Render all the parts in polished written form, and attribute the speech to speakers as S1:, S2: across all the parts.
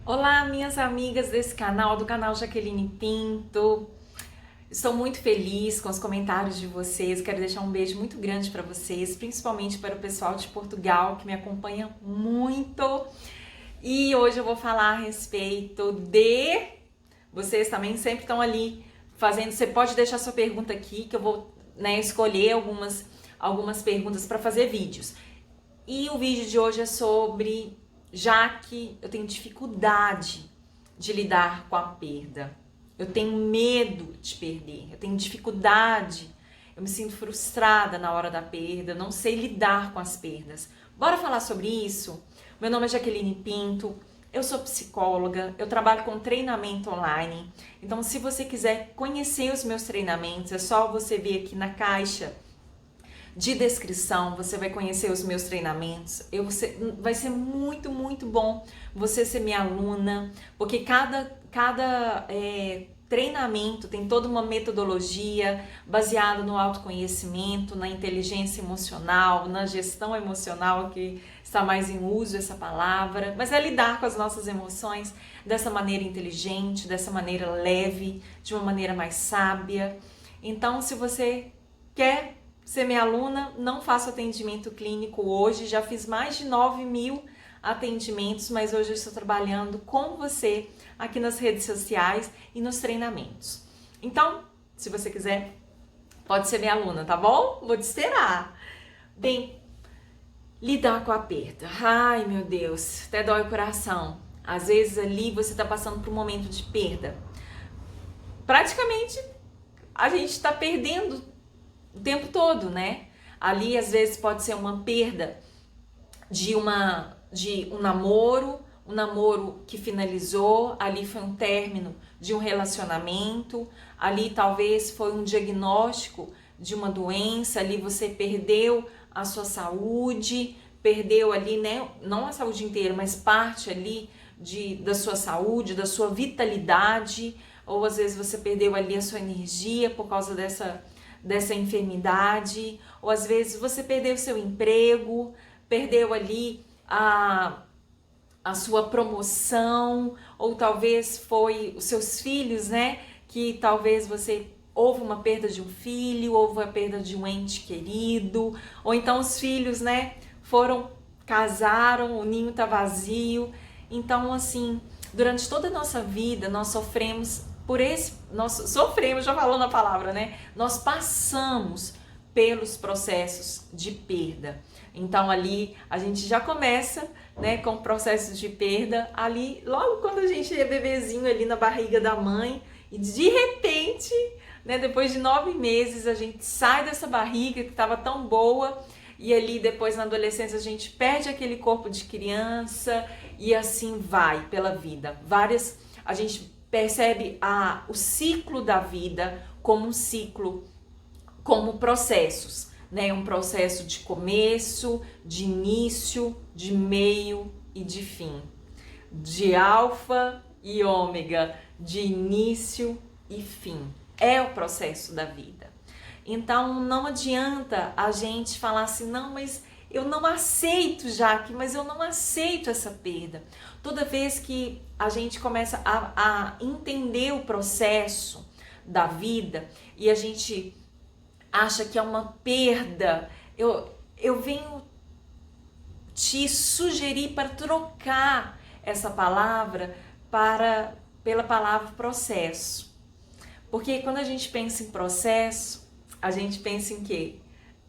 S1: Olá, minhas amigas desse canal, do canal Jaqueline Pinto. Estou muito feliz com os comentários de vocês. Quero deixar um beijo muito grande para vocês, principalmente para o pessoal de Portugal que me acompanha muito. E hoje eu vou falar a respeito de... Vocês também sempre estão ali fazendo... Você pode deixar sua pergunta aqui que eu vou, escolher algumas perguntas para fazer vídeos. E o vídeo de hoje é sobre... Já que eu tenho dificuldade de lidar com a perda, eu tenho medo de perder, eu tenho dificuldade, eu me sinto frustrada na hora da perda, eu não sei lidar com as perdas. Bora falar sobre isso? Meu nome é Jaqueline Pinto, eu sou psicóloga, eu trabalho com treinamento online. Então, se você quiser conhecer os meus treinamentos, é só você vir aqui na caixa de descrição, você vai conhecer os meus treinamentos. Vai ser muito, muito bom você ser minha aluna, porque cada treinamento tem toda uma metodologia baseada no autoconhecimento, na inteligência emocional, na gestão emocional, que está mais em uso essa palavra, mas é lidar com as nossas emoções dessa maneira inteligente, dessa maneira leve, de uma maneira mais sábia. Então, se você quer ser minha aluna, não faço atendimento clínico hoje, já fiz mais de 9.000 atendimentos, mas hoje eu estou trabalhando com você aqui nas redes sociais e nos treinamentos. Então, se você quiser, pode ser minha aluna, tá bom? Vou te esperar. Bem, lidar com a perda. Ai, meu Deus, até dói o coração. Às vezes ali você está passando por um momento de perda. Praticamente, a gente está perdendo o tempo todo, né? Ali às vezes pode ser uma perda de um namoro que finalizou, ali foi um término de um relacionamento, ali talvez foi um diagnóstico de uma doença, ali você perdeu a sua saúde, perdeu ali, né, não a saúde inteira, mas parte ali da sua saúde, da sua vitalidade, ou às vezes você perdeu ali a sua energia por causa dessa enfermidade, ou às vezes você perdeu seu emprego, perdeu ali a sua promoção, ou talvez foi os seus filhos, né? Que talvez houve uma perda de um filho, houve a perda de um ente querido, ou então os filhos, né? Casaram, o ninho tá vazio. Então, assim, durante toda a nossa vida, nós sofremos já falando a palavra, né? Nós passamos pelos processos de perda. Então ali a gente já começa, né, com processos de perda ali logo quando a gente é bebezinho ali na barriga da mãe e de repente, né, depois de 9 meses a gente sai dessa barriga que estava tão boa e ali depois na adolescência a gente perde aquele corpo de criança e assim vai pela vida. A gente percebe o ciclo da vida como um ciclo, como processos, né? Um processo de começo, de início, de meio e de fim. De alfa e ômega, de início e fim. É o processo da vida. Então não adianta a gente falar assim, não, mas eu não aceito, Jaque, mas eu não aceito essa perda. Toda vez que a gente começa a entender o processo da vida e a gente acha que é uma perda, eu venho te sugerir para trocar essa palavra pela palavra processo. Porque quando a gente pensa em processo, a gente pensa em quê?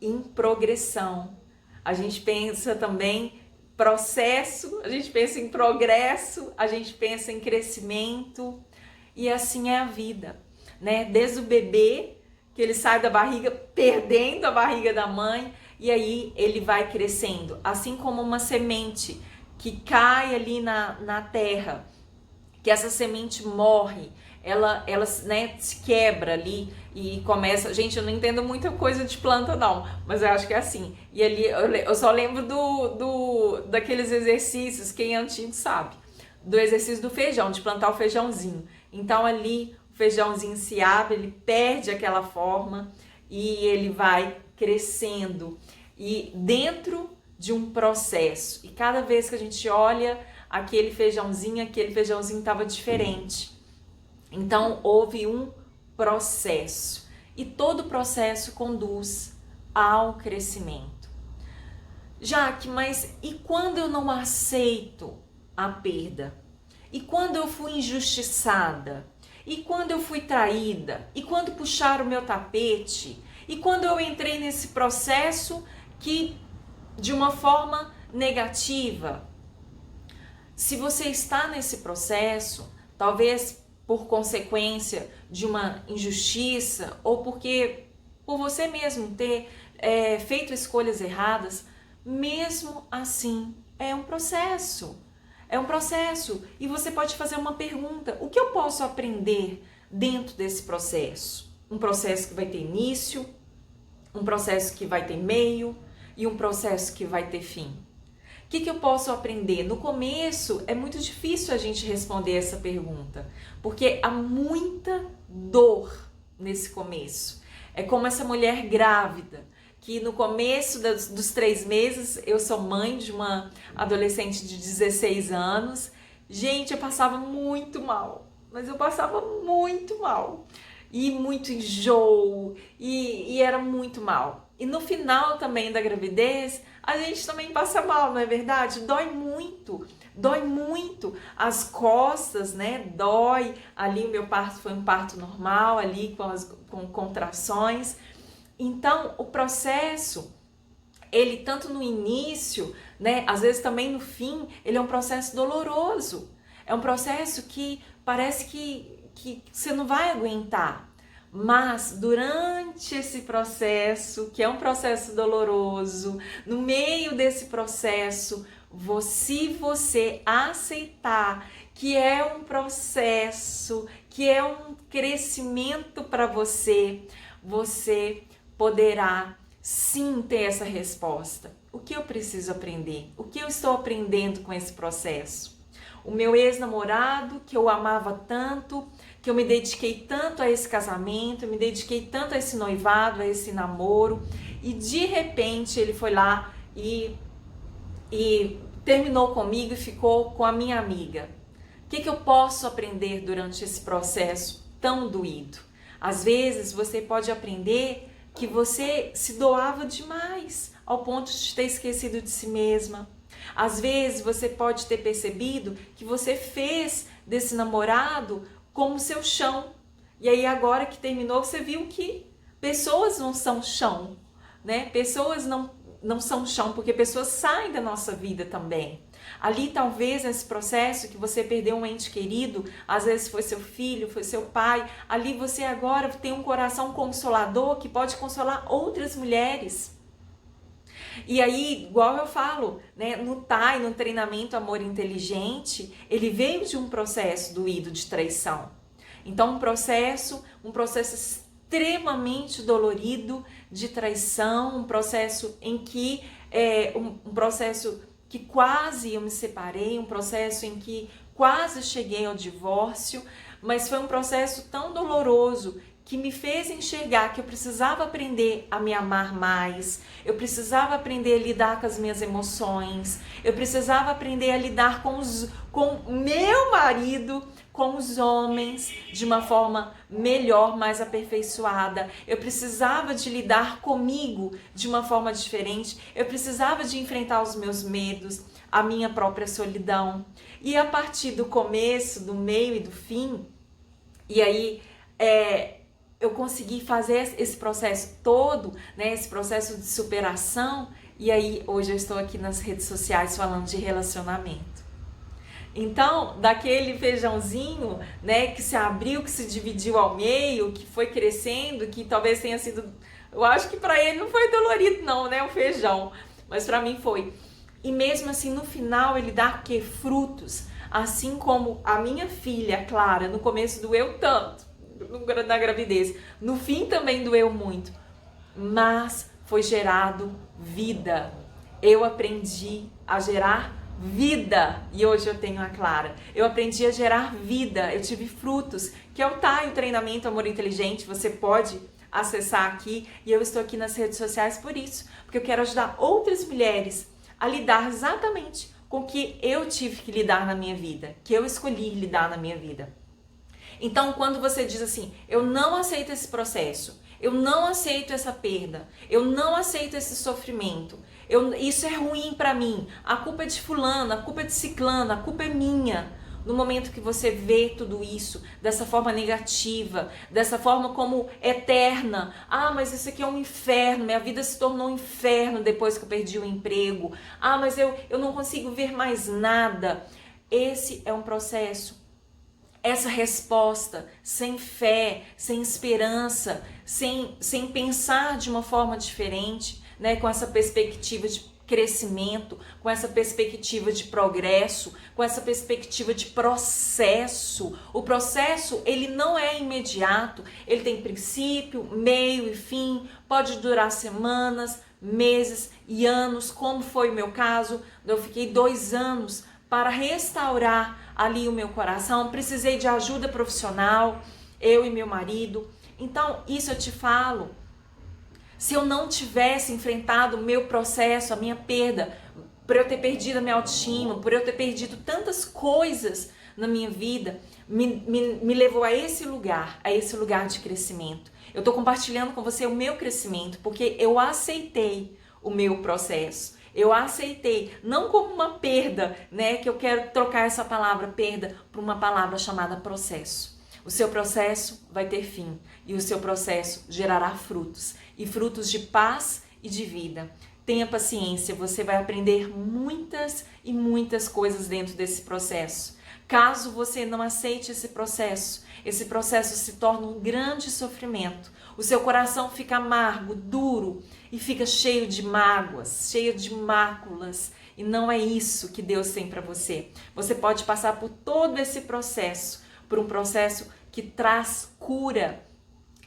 S1: Em progressão. A gente pensa também processo, a gente pensa em progresso, a gente pensa em crescimento e assim é a vida, né? Desde o bebê, que ele sai da barriga, perdendo a barriga da mãe e aí ele vai crescendo, assim como uma semente que cai ali na terra, que essa semente morre, ela né, se quebra ali e começa... Gente, eu não entendo muita coisa de planta não, mas eu acho que é assim. E ali eu só lembro daqueles exercícios, quem é antigo sabe, do exercício do feijão, de plantar o feijãozinho. Então ali o feijãozinho se abre, ele perde aquela forma e ele vai crescendo e dentro de um processo. E cada vez que a gente olha aquele feijãozinho estava diferente. Então houve um processo, e todo processo conduz ao crescimento. Jaque, mas e quando eu não aceito a perda? E quando eu fui injustiçada? E quando eu fui traída? E quando puxaram o meu tapete? E quando eu entrei nesse processo que de uma forma negativa? Se você está nesse processo, talvez por consequência de uma injustiça ou porque por você mesmo ter feito escolhas erradas, mesmo assim é um processo. É um processo e você pode fazer uma pergunta: o que eu posso aprender dentro desse processo? Um processo que vai ter início, um processo que vai ter meio e um processo que vai ter fim. O que eu posso aprender? No começo é muito difícil a gente responder essa pergunta, porque há muita dor nesse começo. É como essa mulher grávida, que no começo dos 3 meses, eu sou mãe de uma adolescente de 16 anos. Gente, eu passava muito mal, mas eu passava muito mal. E muito enjoo, e era muito mal. E no final também da gravidez, a gente também passa mal, não é verdade? Dói muito as costas, né? Dói. Ali o meu parto foi um parto normal, ali com contrações. Então, o processo, ele tanto no início, né, às vezes também no fim, ele é um processo doloroso. É um processo que parece que você não vai aguentar. Mas durante esse processo, que é um processo doloroso, no meio desse processo, se você aceitar que é um processo, que é um crescimento para você, você poderá sim ter essa resposta. O que eu preciso aprender? O que eu estou aprendendo com esse processo? O meu ex-namorado, que eu amava tanto, que eu me dediquei tanto a esse casamento, eu me dediquei tanto a esse noivado, a esse namoro, e de repente ele foi lá e terminou comigo e ficou com a minha amiga. O que eu posso aprender durante esse processo tão doído? Às vezes você pode aprender que você se doava demais, ao ponto de ter esquecido de si mesma. Às vezes você pode ter percebido que você fez desse namorado como seu chão. E aí agora que terminou, você viu que pessoas não são chão, né? Pessoas não são chão, porque pessoas saem da nossa vida também. Ali talvez nesse processo que você perdeu um ente querido, às vezes foi seu filho, foi seu pai, ali você agora tem um coração consolador que pode consolar outras mulheres. E aí, igual eu falo, né, no TAI, no treinamento Amor Inteligente, ele veio de um processo doído de traição. Então, um processo extremamente dolorido de traição, um processo em que um processo que quase eu me separei, um processo em que quase cheguei ao divórcio, mas foi um processo tão doloroso que me fez enxergar que eu precisava aprender a me amar mais, eu precisava aprender a lidar com as minhas emoções, eu precisava aprender a lidar com meu marido, com os homens, de uma forma melhor, mais aperfeiçoada. Eu precisava de lidar comigo de uma forma diferente, eu precisava de enfrentar os meus medos, a minha própria solidão. E a partir do começo, do meio e do fim, e aí eu consegui fazer esse processo todo, né, esse processo de superação, e aí hoje eu estou aqui nas redes sociais falando de relacionamento. Então, daquele feijãozinho, né, que se abriu, que se dividiu ao meio, que foi crescendo, que talvez tenha sido, eu acho que para ele não foi dolorido não, né, o feijão, mas para mim foi. E mesmo assim, no final, ele dá frutos, assim como a minha filha, Clara, no começo doeu tanto, na gravidez, no fim também doeu muito, mas foi gerado vida. Eu aprendi a gerar vida, e hoje eu tenho a Clara. Eu aprendi a gerar vida, eu tive frutos, que é o TAI, o treinamento Amor Inteligente. Você pode acessar aqui, e eu estou aqui nas redes sociais por isso, porque eu quero ajudar outras mulheres a lidar exatamente com que eu tive que lidar na minha vida, que eu escolhi lidar na minha vida. Então, quando você diz assim, eu não aceito esse processo, eu não aceito essa perda, eu não aceito esse sofrimento, isso é ruim pra mim, a culpa é de fulano, a culpa é de ciclano, a culpa é minha. No momento que você vê tudo isso dessa forma negativa, dessa forma como eterna, mas isso aqui é um inferno, minha vida se tornou um inferno depois que eu perdi o emprego, mas eu não consigo ver mais nada. Esse é um processo. Essa resposta sem fé, sem esperança, sem pensar de uma forma diferente, né, com essa perspectiva de crescimento, com essa perspectiva de progresso, com essa perspectiva de processo. O processo, ele não é imediato, ele tem princípio, meio e fim, pode durar semanas, meses e anos, como foi o meu caso. Eu fiquei 2 anos para restaurar ali o meu coração, precisei de ajuda profissional, eu e meu marido. Então, isso eu te falo. Se eu não tivesse enfrentado o meu processo, a minha perda, por eu ter perdido a minha autoestima, por eu ter perdido tantas coisas na minha vida, me levou a esse lugar de crescimento. Eu estou compartilhando com você o meu crescimento, porque eu aceitei o meu processo. Eu aceitei, não como uma perda, né? Que eu quero trocar essa palavra perda por uma palavra chamada processo. O seu processo vai ter fim e o seu processo gerará frutos, e frutos de paz e de vida. Tenha paciência, você vai aprender muitas e muitas coisas dentro desse processo. Caso você não aceite esse processo se torna um grande sofrimento. O seu coração fica amargo, duro e fica cheio de mágoas, cheio de máculas. E não é isso que Deus tem para você. Você pode passar por todo esse processo, por um processo que traz cura,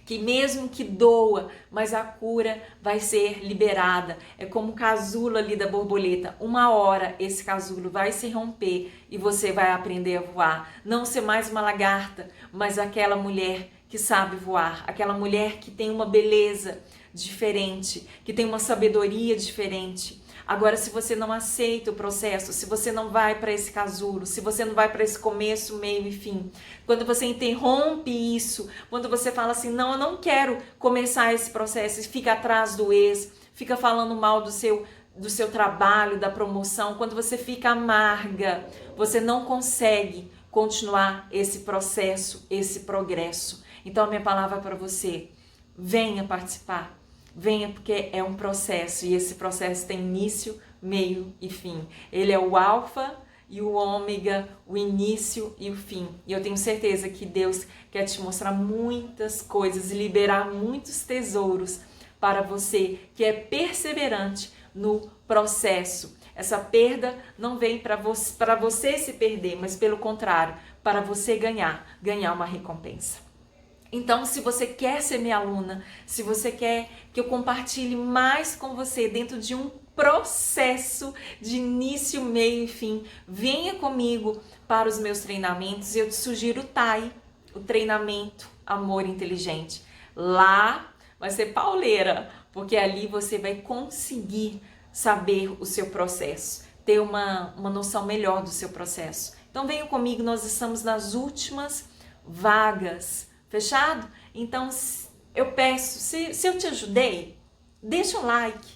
S1: que mesmo que doa, mas a cura vai ser liberada. É como o casulo ali da borboleta. Uma hora esse casulo vai se romper e você vai aprender a voar. Não ser mais uma lagarta, mas aquela mulher que sabe voar. Aquela mulher que tem uma beleza diferente, que tem uma sabedoria diferente. Agora, se você não aceita o processo, se você não vai para esse casulo, se você não vai para esse começo, meio e fim, quando você interrompe isso, quando você fala assim, não, eu não quero começar esse processo, e fica atrás do ex, fica falando mal do seu trabalho, da promoção, quando você fica amarga, você não consegue continuar esse processo, esse progresso. Então, a minha palavra para você, venha participar. Venha, porque é um processo e esse processo tem início, meio e fim. Ele é o alfa e o ômega, o início e o fim. E eu tenho certeza que Deus quer te mostrar muitas coisas e liberar muitos tesouros para você que é perseverante no processo. Essa perda não vem para você se perder, mas pelo contrário, para você ganhar uma recompensa. Então, se você quer ser minha aluna, se você quer que eu compartilhe mais com você dentro de um processo de início, meio e fim, venha comigo para os meus treinamentos e eu te sugiro o TAI, o treinamento Amor Inteligente. Lá vai ser pauleira, porque ali você vai conseguir saber o seu processo, ter uma noção melhor do seu processo. Então, venha comigo, nós estamos nas últimas vagas. Fechado? Então, eu peço, se eu te ajudei, deixa um like,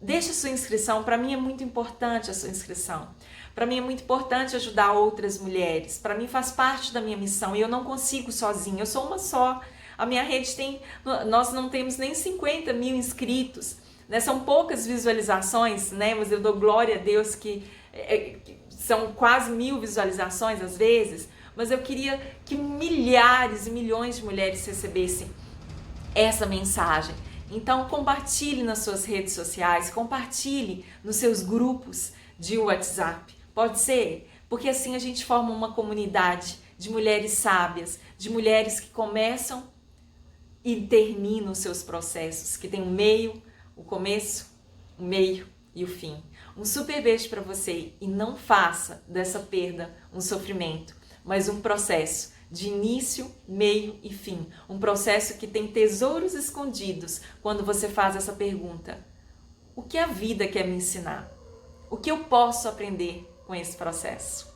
S1: deixa a sua inscrição. Para mim é muito importante a sua inscrição. Para mim é muito importante ajudar outras mulheres. Para mim faz parte da minha missão e eu não consigo sozinha, eu sou uma só. A minha rede nós não temos nem 50 mil inscritos, né? São poucas visualizações, né? Mas eu dou glória a Deus que são quase 1000 visualizações às vezes. Mas eu queria que milhares e milhões de mulheres recebessem essa mensagem. Então, compartilhe nas suas redes sociais, compartilhe nos seus grupos de WhatsApp. Pode ser? Porque assim a gente forma uma comunidade de mulheres sábias, de mulheres que começam e terminam os seus processos, que tem o meio, o começo, o meio e o fim. Um super beijo para você e não faça dessa perda um sofrimento, mas um processo de início, meio e fim. Um processo que tem tesouros escondidos quando você faz essa pergunta. O que a vida quer me ensinar? o que eu posso aprender com esse processo.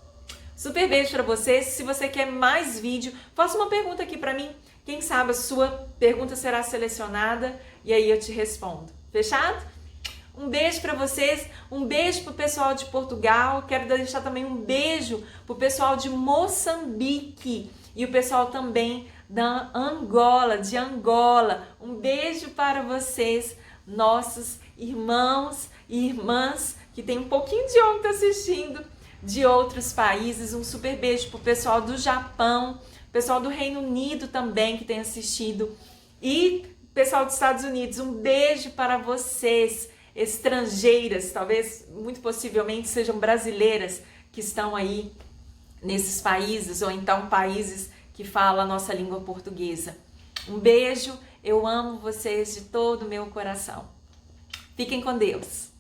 S1: Super beijo para vocês. Se você quer mais vídeo, faça uma pergunta aqui para mim. Quem sabe a sua pergunta será selecionada e aí eu te respondo. Fechado? Um beijo para vocês, um beijo pro pessoal de Portugal. Quero deixar também um beijo pro pessoal de Moçambique e o pessoal também da Angola, de Angola. Um beijo para vocês, nossos irmãos e irmãs que tem um pouquinho de homem assistindo de outros países. Um super beijo pro pessoal do Japão, pessoal do Reino Unido também que tem assistido e pessoal dos Estados Unidos. Um beijo para vocês, estrangeiras, talvez muito possivelmente sejam brasileiras que estão aí nesses países ou então países que falam a nossa língua portuguesa. Um beijo, eu amo vocês de todo o meu coração. Fiquem com Deus.